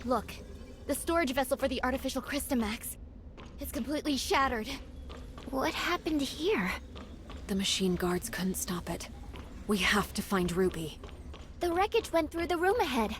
Look, the storage vessel for the artificial Crystamax. It's completely shattered. What happened here? The machine guards couldn't stop it. We have to find Ruby. The wreckage went through the room ahead.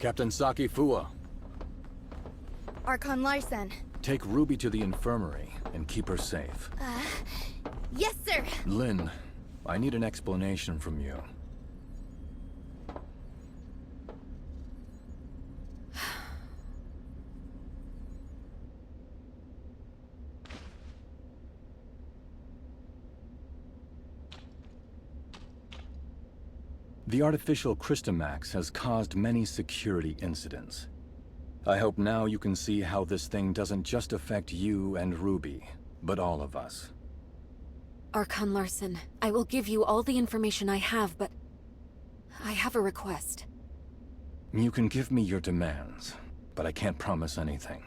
Captain Saki Fua, Archon Larsen. take Ruby to the infirmary and keep her safe. Yes, sir! Lynn, I need an explanation from you. The artificial Crystamax has caused many security incidents. I hope now you can see how this thing doesn't just affect you and Ruby, but all of us. Archon Larsen, I will give you all the information I have, but I have a request. You can give me your demands, but I can't promise anything.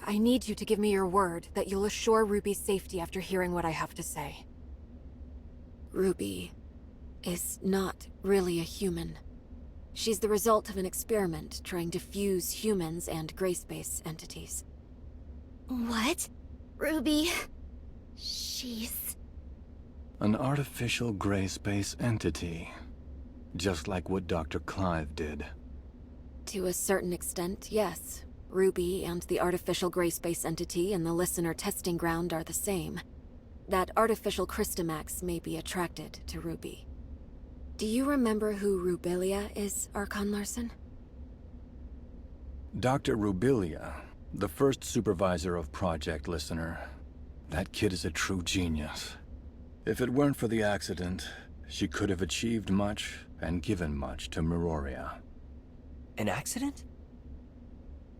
I need you to give me your word that you'll assure Ruby's safety after hearing what I have to say. Ruby is not really a human. She's the result of an experiment trying to fuse humans and gray space entities. What? Ruby... she's... An artificial gray space entity. Just like what Dr. Clive did. To a certain extent, yes. Ruby and the artificial gray space entity in the Listener testing ground are the same. That artificial Crystamax may be attracted to Ruby. Do you remember who Rubilia is, Archon Larsen? Dr. Rubilia, the first supervisor of Project Listener. That kid is a true genius. If it weren't for the accident, she could have achieved much and given much to Meroria. An accident?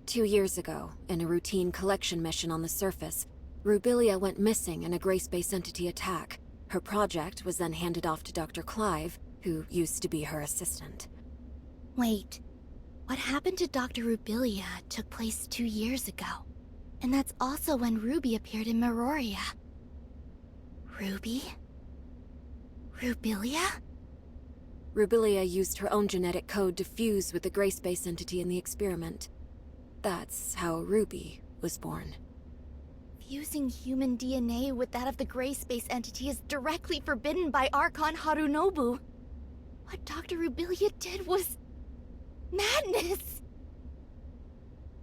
2 years ago, in a routine collection mission on the surface, Rubilia went missing in a gray space entity attack. Her project was then handed off to Dr. Clive, who used to be her assistant. Wait. What happened to Dr. Rubilia took place 2 years ago. And that's also when Ruby appeared in Meroria. Ruby? Rubilia? Rubilia used her own genetic code to fuse with the gray space entity in the experiment. That's how Ruby was born. Fusing human DNA with that of the gray space entity is directly forbidden by Archon Harunobu. What Dr. Rubilia did was... madness!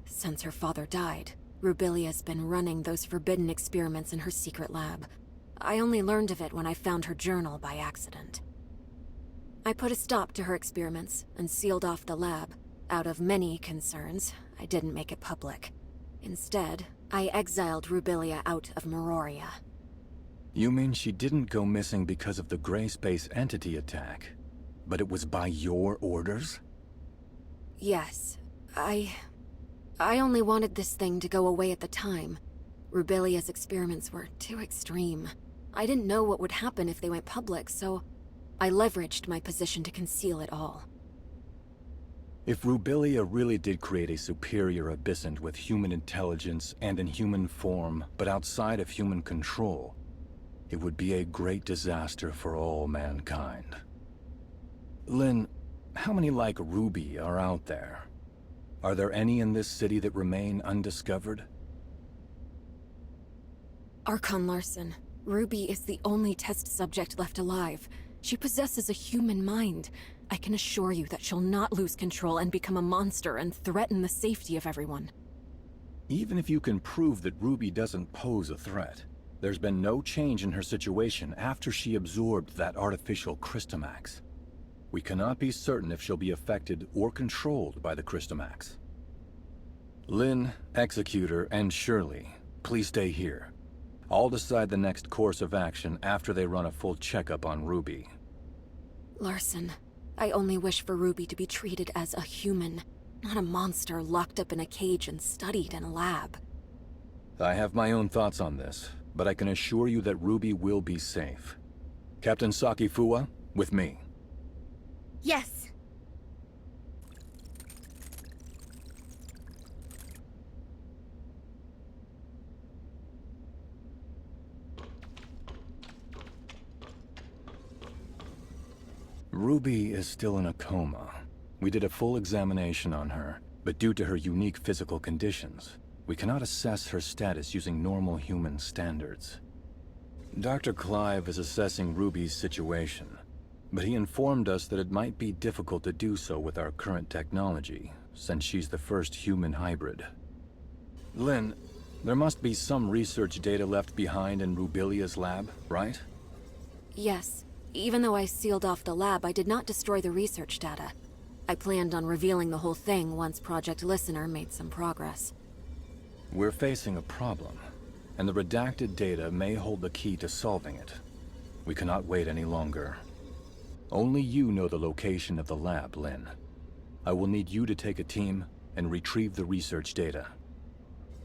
Since her father died, Rubilia's been running those forbidden experiments in her secret lab. I only learned of it when I found her journal by accident. I put a stop to her experiments and sealed off the lab. Out of many concerns, I didn't make it public. Instead, I exiled Rubilia out of Meroria. You mean she didn't go missing because of the gray space entity attack? But it was by your orders? Yes. I only wanted this thing to go away at the time. Rubilia's experiments were too extreme. I didn't know what would happen if they went public, so I leveraged my position to conceal it all. If Rubilia really did create a superior abyssant with human intelligence and in human form, but outside of human control, it would be a great disaster for all mankind. Lynn, how many like Ruby are out there? Are there any in this city that remain undiscovered? Archon Larson, Ruby is the only test subject left alive. She possesses a human mind. I can assure you that she'll not lose control and become a monster and threaten the safety of everyone. Even if you can prove that Ruby doesn't pose a threat, there's been no change in her situation after she absorbed that artificial Crystamax. We cannot be certain if she'll be affected or controlled by the Crystamax. Lynn, Executor, and Shirley, please stay here. I'll decide the next course of action after they run a full checkup on Ruby. Larson, I only wish for Ruby to be treated as a human, not a monster locked up in a cage and studied in a lab. I have my own thoughts on this, but I can assure you that Ruby will be safe. Captain Sakifua, with me. Yes. Ruby is still in a coma. We did a full examination on her, but due to her unique physical conditions, we cannot assess her status using normal human standards. Dr. Clive is assessing Ruby's situation, but he informed us that it might be difficult to do so with our current technology, since she's the first human hybrid. Lynn, there must be some research data left behind in Rubilia's lab, right? Yes. Even though I sealed off the lab, I did not destroy the research data. I planned on revealing the whole thing once Project Listener made some progress. We're facing a problem, and the redacted data may hold the key to solving it. We cannot wait any longer. Only you know the location of the lab, Lynn. I will need you to take a team and retrieve the research data.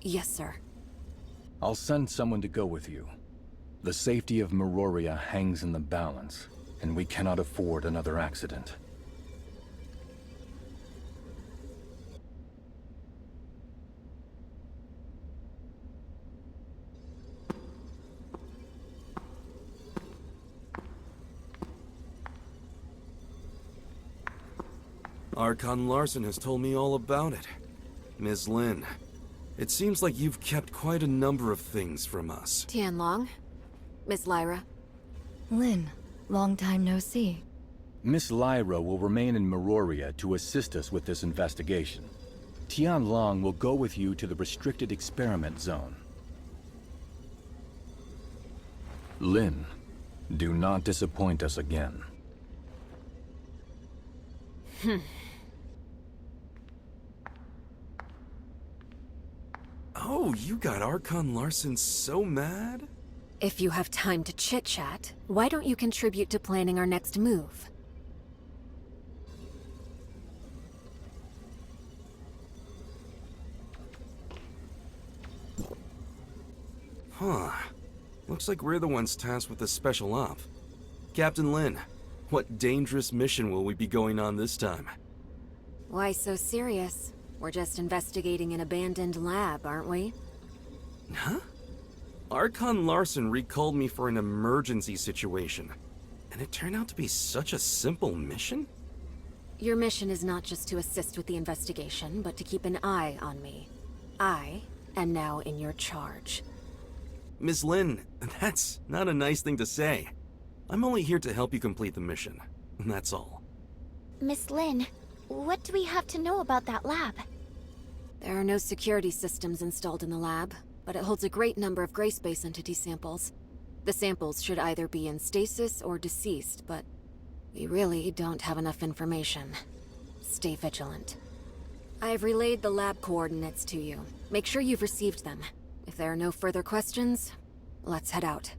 Yes, sir. I'll send someone to go with you. The safety of Meroria hangs in the balance, and we cannot afford another accident. Archon Larson has told me all about it. Ms. Lin, it seems like you've kept quite a number of things from us. Tianlong, Miss Lyra. Lin, long time no see. Miss Lyra will remain in Meroria to assist us with this investigation. Tianlong will go with you to the restricted experiment zone. Lin, do not disappoint us again. Oh, you got Archon Larson so mad? If you have time to chit-chat, why don't you contribute to planning our next move? Huh. Looks like we're the ones tasked with the special op. Captain Lin, what dangerous mission will we be going on this time? Why so serious? We're just investigating an abandoned lab, aren't we? Huh? Archon Larson recalled me for an emergency situation, and it turned out to be such a simple mission? Your mission is not just to assist with the investigation, but to keep an eye on me. I am now in your charge. Ms. Lin, that's not a nice thing to say. I'm only here to help you complete the mission, and that's all. Miss Lin, what do we have to know about that lab? There are no security systems installed in the lab, but it holds a great number of gray space entity samples. The samples should either be in stasis or deceased, but we really don't have enough information. Stay vigilant. I have relayed the lab coordinates to you. Make sure you've received them. If there are no further questions, let's head out.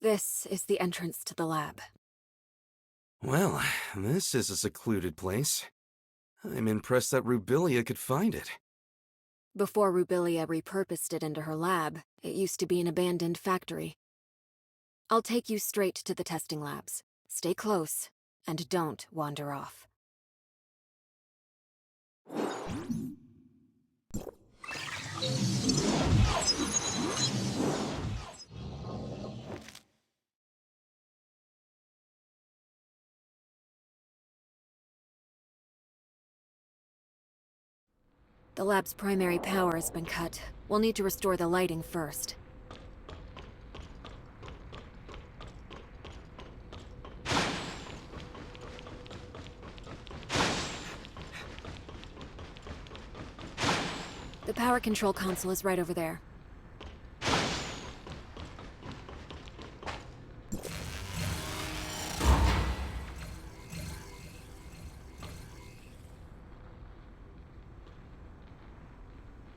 This is the entrance to the lab. Well, this is a secluded place. I'm impressed that Rubilia could find it. Before Rubilia repurposed it into her lab, it used to be an abandoned factory. I'll take you straight to the testing labs. Stay close, and don't wander off. The lab's primary power has been cut. We'll need to restore the lighting first. The power control console is right over there.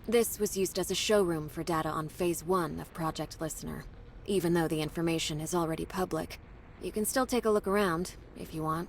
This was used as a showroom for data on Phase 1 of Project Listener. Even though the information is already public, you can still take a look around, if you want.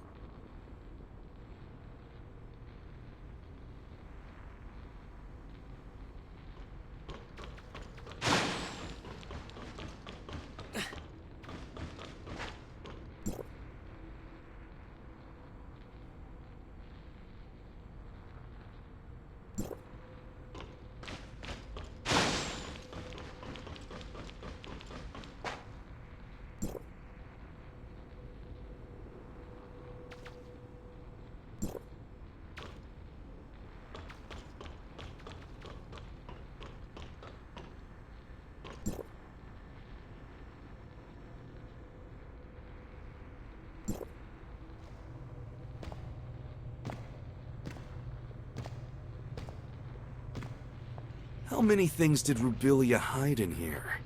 How many things did Rubilia hide in here?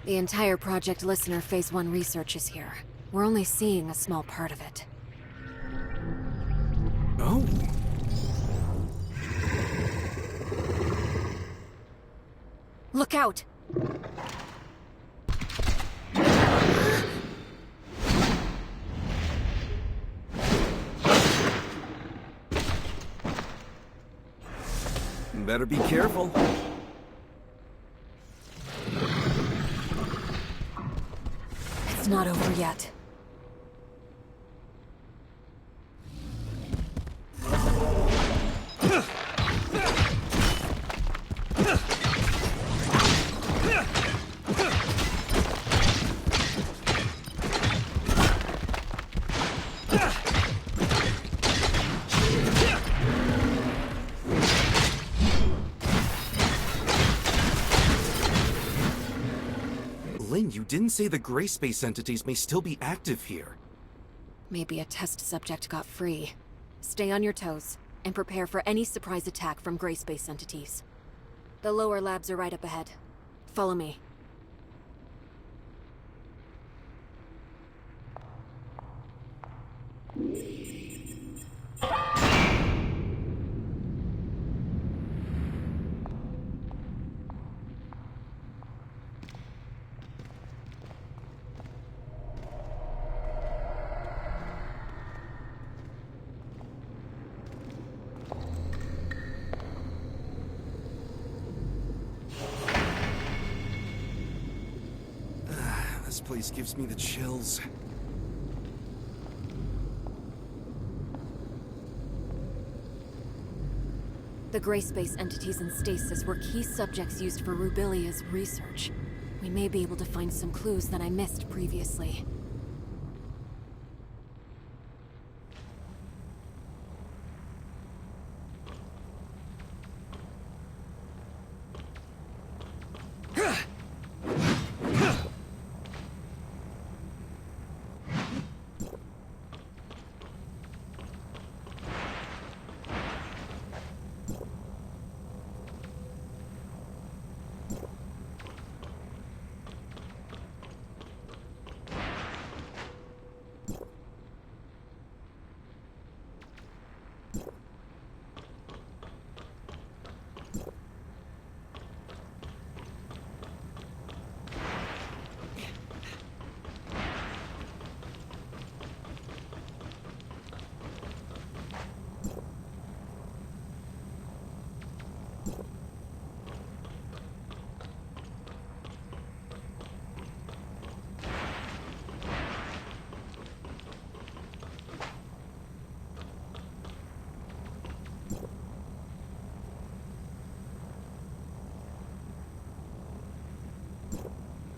The entire Project Listener Phase 1 research is here. We're only seeing a small part of it. Oh. Look out! Better be careful. It's not over yet. Lynn, you didn't say the gray space entities may still be active here. Maybe a test subject got free. Stay on your toes, and prepare for any surprise attack from gray space entities. The lower labs are right up ahead. Follow me. This place gives me the chills. The gray space entities in stasis were key subjects used for Rubilia's research. We may be able to find some clues that I missed previously.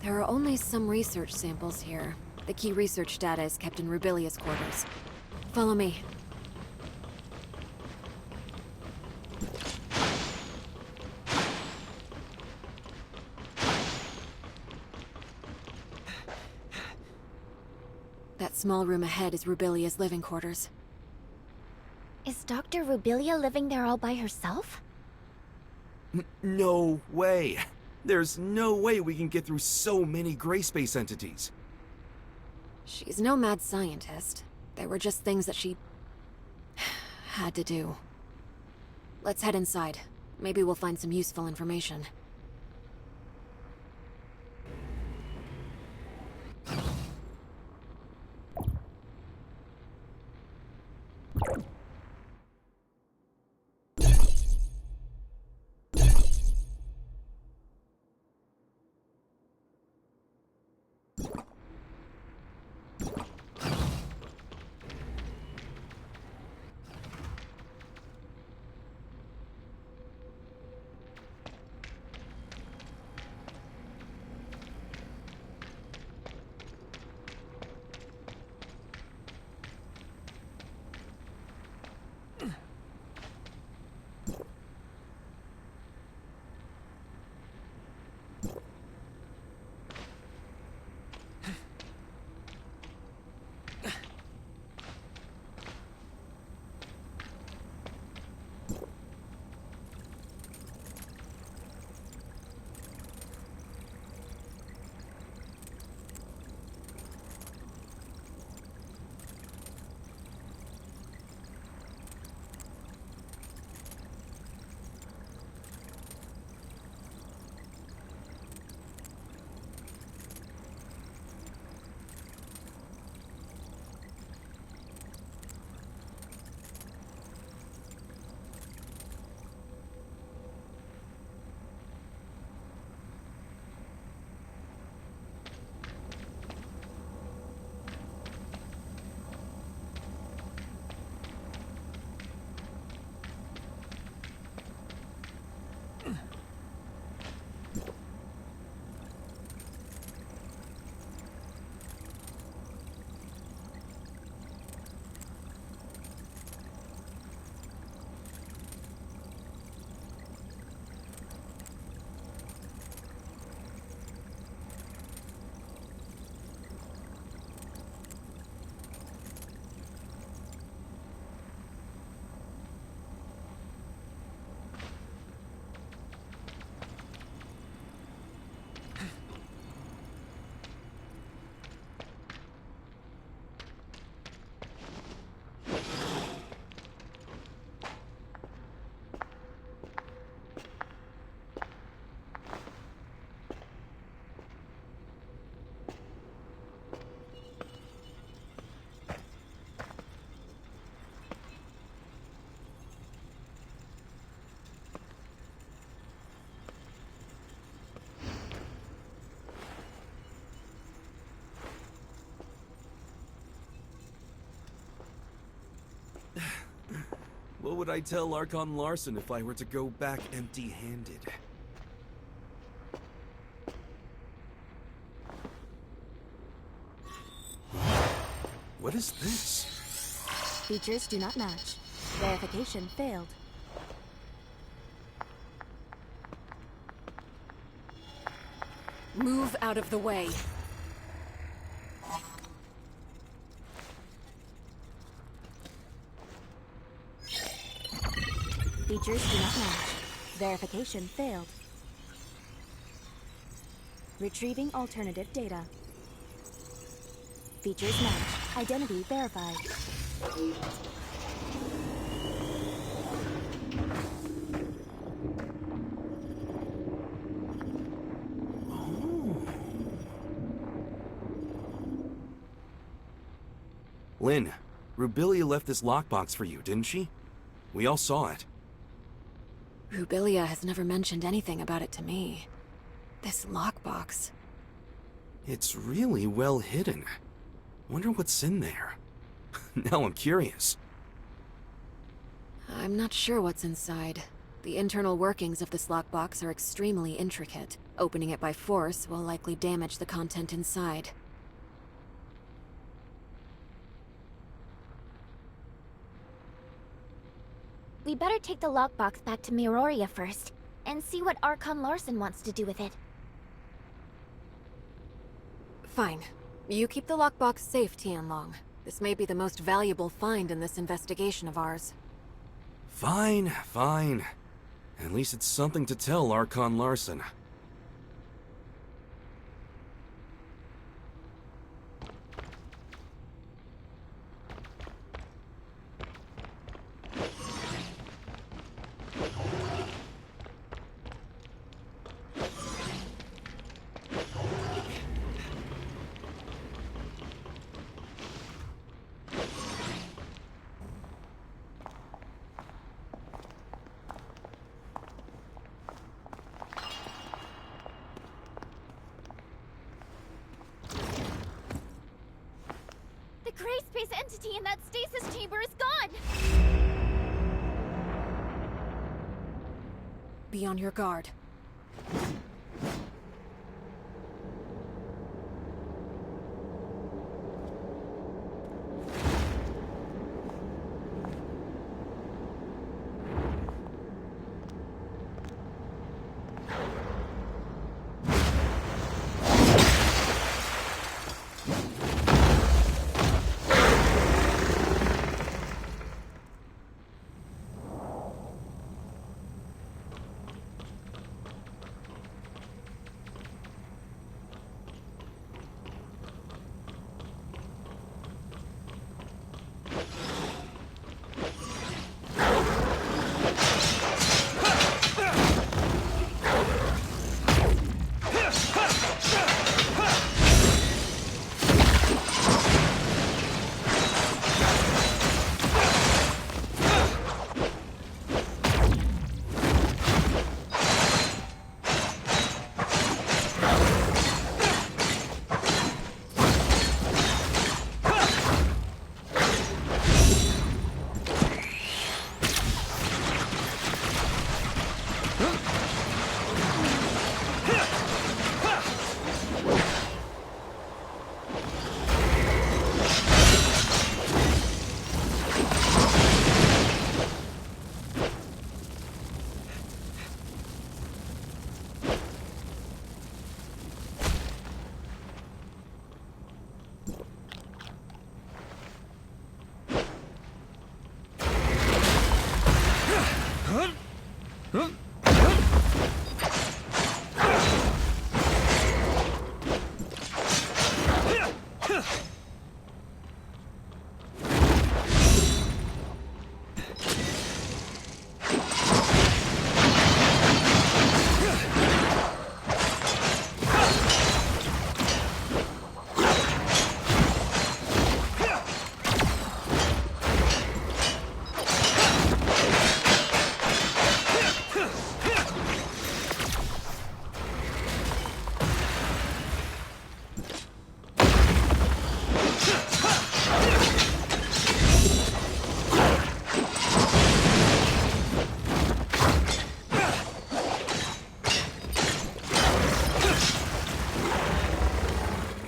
There are only some research samples here. The key research data is kept in Rubilia's quarters. Follow me. That small room ahead is Rubilia's living quarters. Is Dr. Rubilia living there all by herself? No way! There's no way we can get through so many gray space entities. She's no mad scientist. They were just things that she had to do. Let's head inside. Maybe we'll find some useful information. would I tell Archon Larson if I were to go back empty-handed? What is this? Features do not match. Verification failed. Move out of the way. Features do not match. Verification failed. Retrieving alternative data. Features match. Identity verified. Lynn, Rubilia left this lockbox for you, didn't she? We all saw it. Rubilia has never mentioned anything about it to me. This lockbox. It's really well hidden. Wonder what's in there. Now I'm curious. I'm not sure what's inside. The internal workings of this lockbox are extremely intricate. Opening it by force will likely damage the content inside. We better take the lockbox back to Miroria first, and see what Archon Larson wants to do with it. Fine. You keep the lockbox safe, Tianlong. This may be the most valuable find in this investigation of ours. Fine, fine. At least it's something to tell Archon Larson. The gray space entity in that stasis chamber is gone! Be on your guard.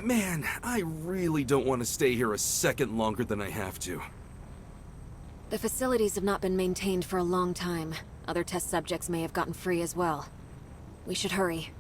Man, I really don't want to stay here a second longer than I have to. The facilities have not been maintained for a long time. Other test subjects may have gotten free as well. We should hurry.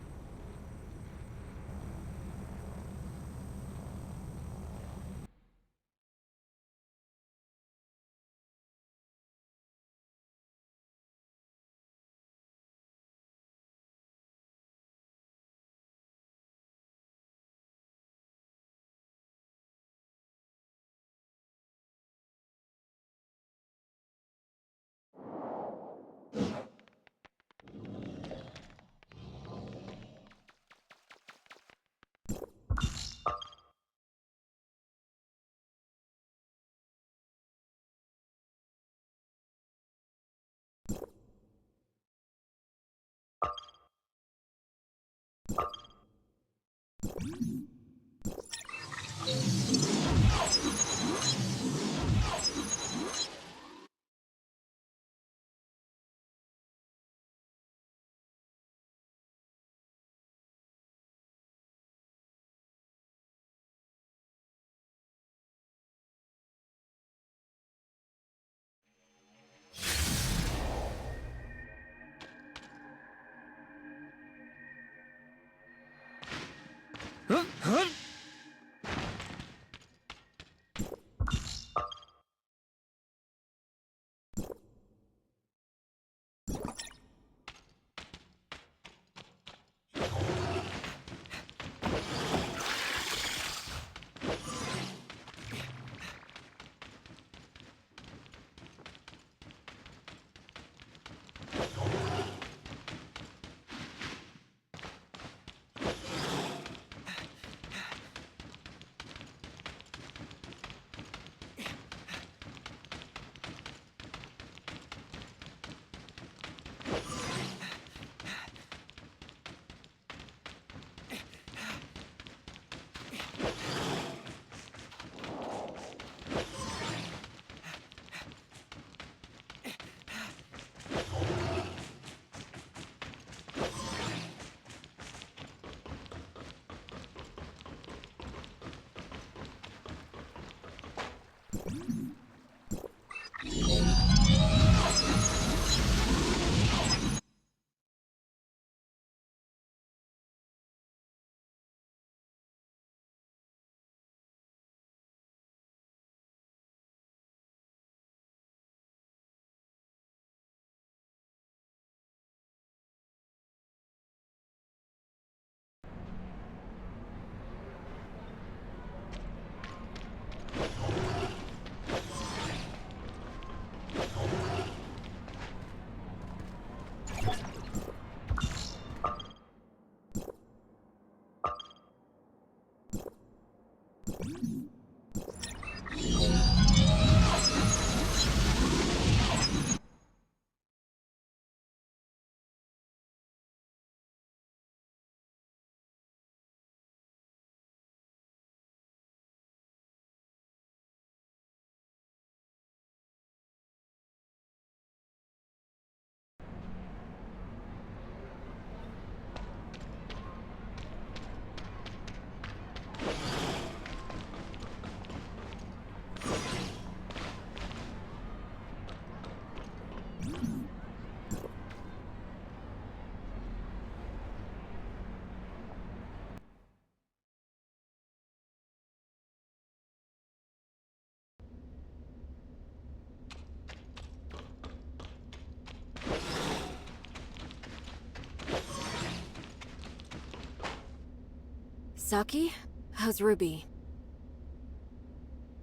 Saki? How's Ruby?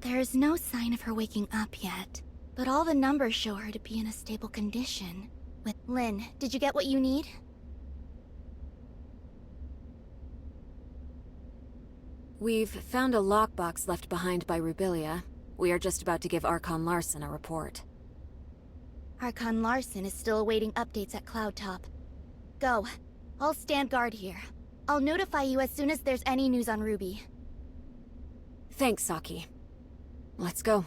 There's no sign of her waking up yet, but all the numbers show her to be in a stable condition. With Lynn, did you get what you need? We've found a lockbox left behind by Rubilia. We are just about to give Archon Larson a report. Archon Larson is still awaiting updates at Cloud Top. Go. I'll stand guard here. I'll notify you as soon as there's any news on Ruby. Thanks, Saki. Let's go.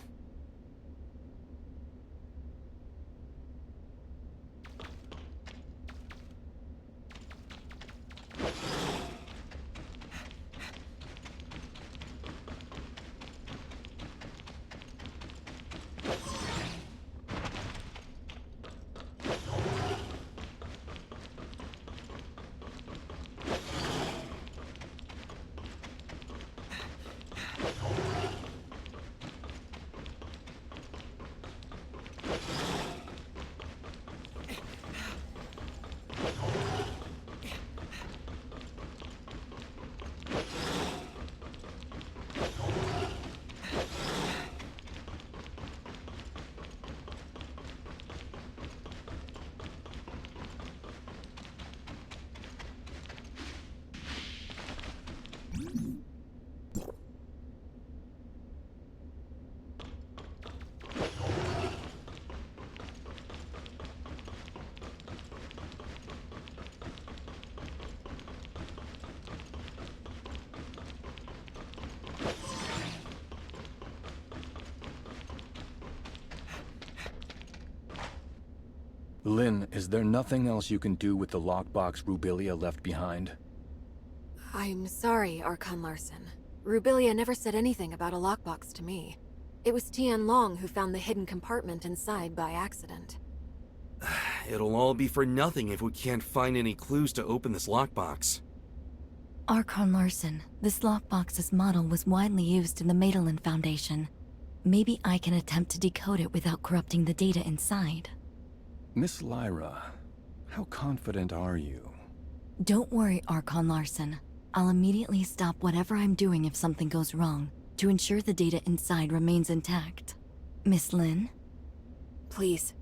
Lynn, is there nothing else you can do with the lockbox Rubilia left behind? I'm sorry, Archon Larson. Rubilia never said anything about a lockbox to me. It was Tian Long who found the hidden compartment inside by accident. It'll all be for nothing if we can't find any clues to open this lockbox. Archon Larson, this lockbox's model was widely used in the Madelin Foundation. Maybe I can attempt to decode it without corrupting the data inside. Miss Lyra, how confident are you? Don't worry, Archon Larson. I'll immediately stop whatever I'm doing if something goes wrong, to ensure the data inside remains intact. Miss Lin? Please.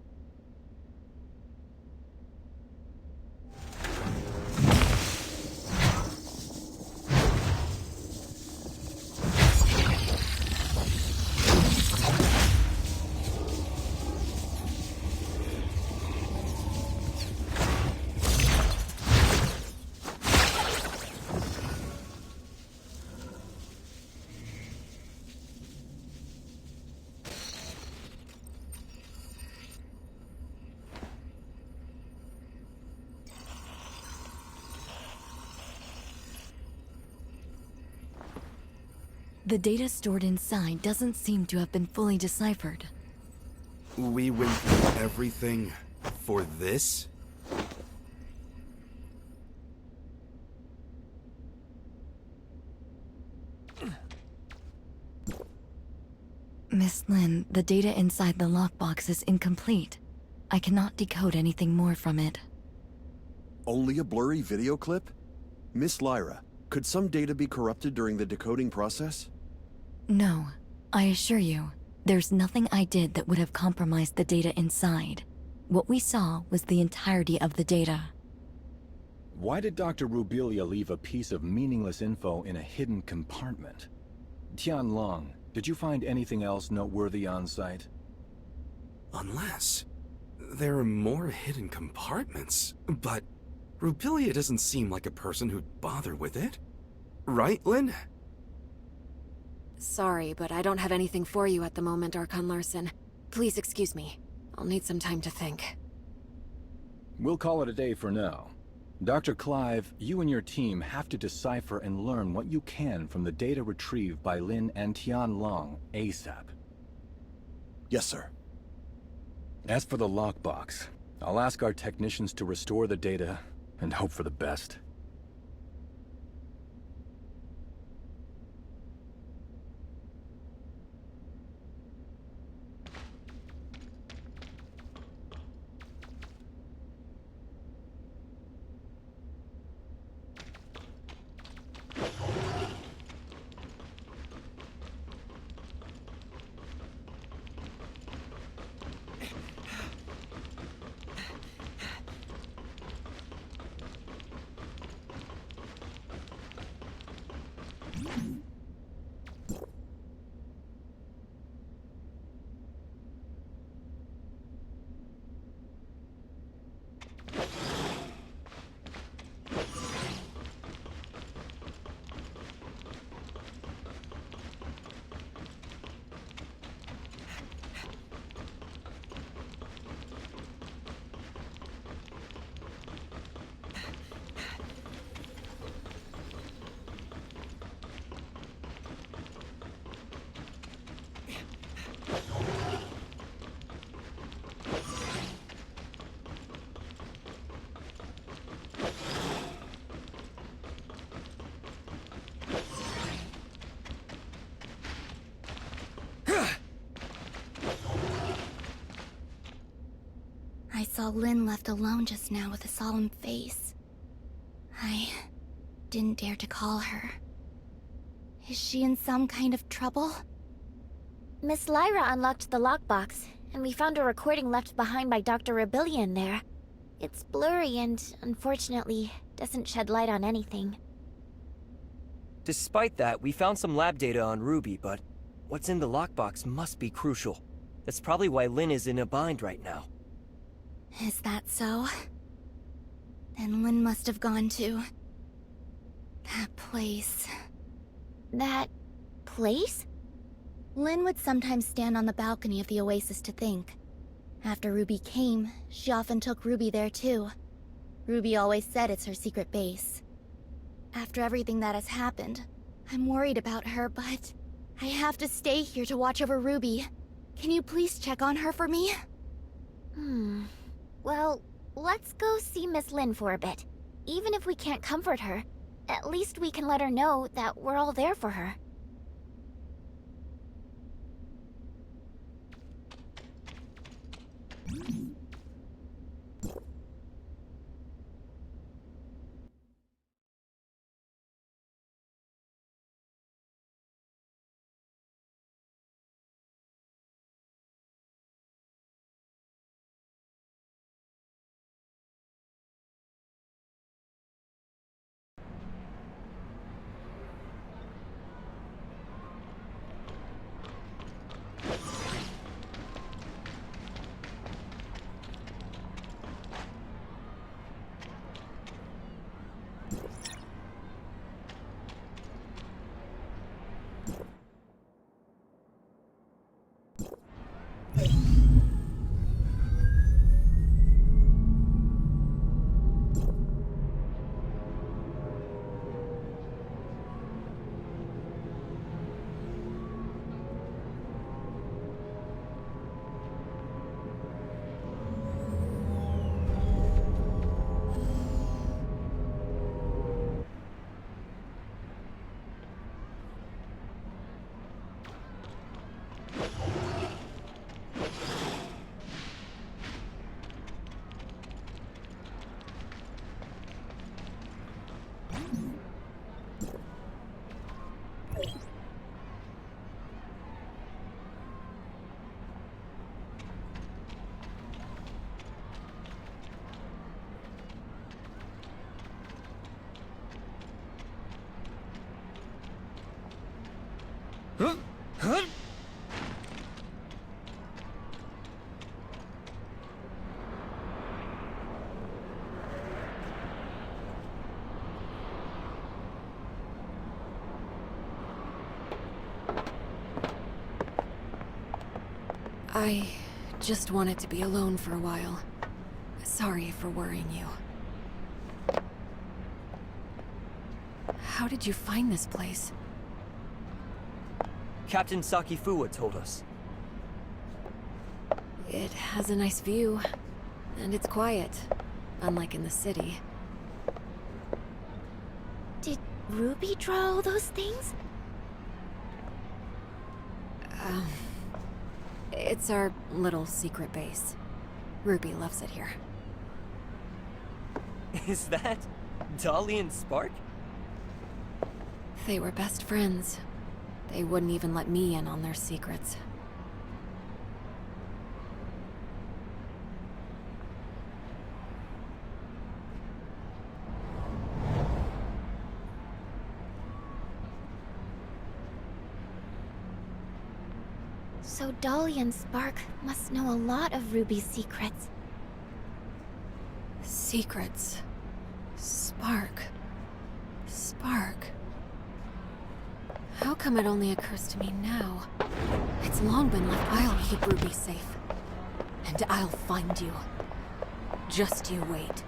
The data stored inside doesn't seem to have been fully deciphered. We went through everything for this? Miss Lin, the data inside the lockbox is incomplete. I cannot decode anything more from it. Only a blurry video clip? Miss Lyra, could some data be corrupted during the decoding process? No, I assure you, there's nothing I did that would have compromised the data inside. What we saw was the entirety of the data. Why did Dr. Rubilia leave a piece of meaningless info in a hidden compartment? Tian Long, did you find anything else noteworthy on site? Unless there are more hidden compartments. But Rubilia doesn't seem like a person who'd bother with it. Right, Lynn? Sorry, but I don't have anything for you at the moment, Archon Larson. Please excuse me. I'll need some time to think. We'll call it a day for now. Dr. Clive, you and your team have to decipher and learn what you can from the data retrieved by Lin and Tian Long ASAP. Yes, sir. As for the lockbox, I'll ask our technicians to restore the data and hope for the best. I saw Lin left alone just now with a solemn face. I didn't dare to call her. Is she in some kind of trouble? Miss Lyra unlocked the lockbox, and we found a recording left behind by Dr. Rubilia in there. It's blurry and, unfortunately, doesn't shed light on anything. Despite that, we found some lab data on Ruby, but what's in the lockbox must be crucial. That's probably why Lin is in a bind right now. Is that so? Then Lin must have gone to... that place. That... place? Lin would sometimes stand on the balcony of the Oasis to think. After Ruby came, she often took Ruby there too. Ruby always said it's her secret base. After everything that has happened, I'm worried about her, but I have to stay here to watch over Ruby. Can you please check on her for me? Well, let's go see Miss Lin for a bit. Even if we can't comfort her, at least we can let her know that we're all there for her. I just wanted to be alone for a while. Sorry for worrying you. How did you find this place? Captain Saki Fuwa told us. It has a nice view, and it's quiet, unlike in the city. Did Ruby draw all those things? It's our little secret base. Ruby loves it here. Is that Dolly and Spark? They were best friends. They wouldn't even let me in on their secrets. So Dolly and Spark must know a lot of Ruby's secrets. Secrets. Spark. How come it only occurs to me now? It's long been left. I'll keep Ruby safe. And I'll find you. Just you wait.